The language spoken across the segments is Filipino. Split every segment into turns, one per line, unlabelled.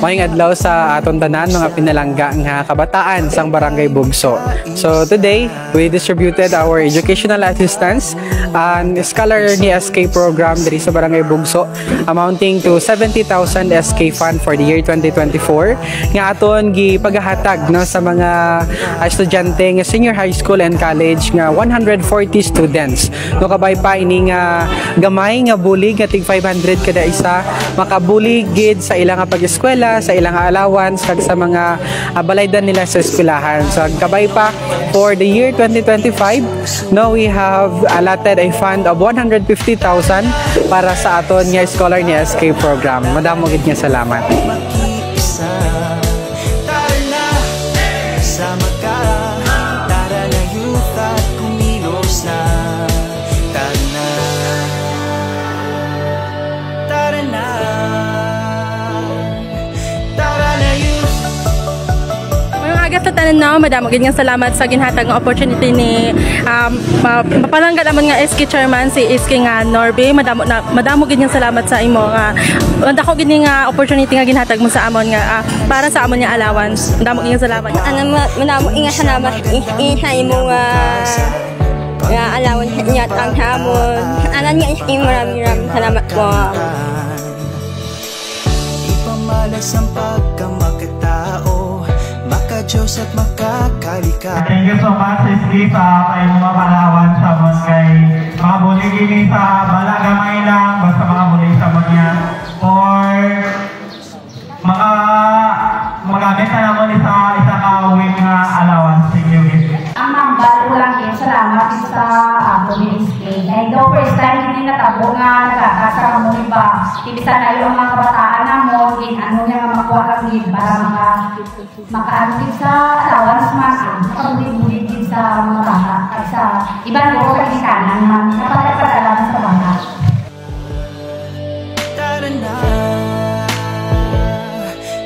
Maayong adlaw sa aton tanan mga pinalangga nga kabataan sang Barangay Bugso. So today, we distributed our educational assistance and scholar ni SK program diri sa Barangay Bugso amounting to 70,000 SK fund for the year 2024 nga aton gipagahatag no sa mga estudyante nga senior high school and college nga 140 students. No kabay pa ini nga gamay nga bulig nga tig 500 kada isa makabulig gid sa ilang pag-eskwela, sa ilang allowance kag sa mga balaydan nila sa eskwelahan. So kabay pa for the year 2025, now we have allotted a fund of 150,000 para sa aton nga scholar ni SK program. Madamo gid nga salamat.
Sa tanan na, madamo gid nga salamat sa ginhatag nga opportunity ni mapalanggan amon nga SK chairman si SK nga Norby. Madamo gid nga salamat sa imo nga dako gid nga opportunity nga ginhatag mo sa amon nga para sa amon nga allowance. Madamo gid nga salamat.
Madamo nga salamat sa imo nga allowance niya tang hamon. Anan nga maraming salamat po.
Ipamalas ang pagkamakatao Diyos at makakalika.
Thank you so much, SK, sa kayong mga palawan sa mga kay mga bulig ini sa balagamay lang, basta mga bulig sa mga for mga magamit na naman sa isa ka-wing allowance. Thank you.
Ang mambal ko lang din, salamat sa ato ni SK. And the first time hindi natabo nga nagkakasama mo iba. Ibisa na yung mga kabataan na mo, ano nga makuha lang din para makaantig sa allowance man, makabulig-bulig din sa mga bata. Sa ibang lugar sa ikanan man, napatay-padalan sa bata.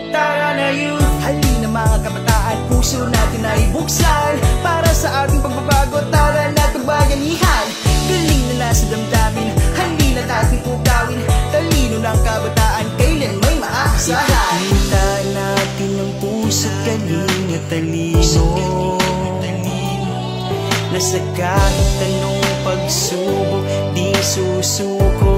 Tara na youth, halina mga kabataan, puso natin ay buksan para sa ating pagbabago. Tara na bayanihan, galing na nasa damdamin, hindi na natin pugawin, talino ng kabataan, kailan may maaasahan. Kita natin ang puso't galing at talino, nasa kahit anong pagsubok di susuko.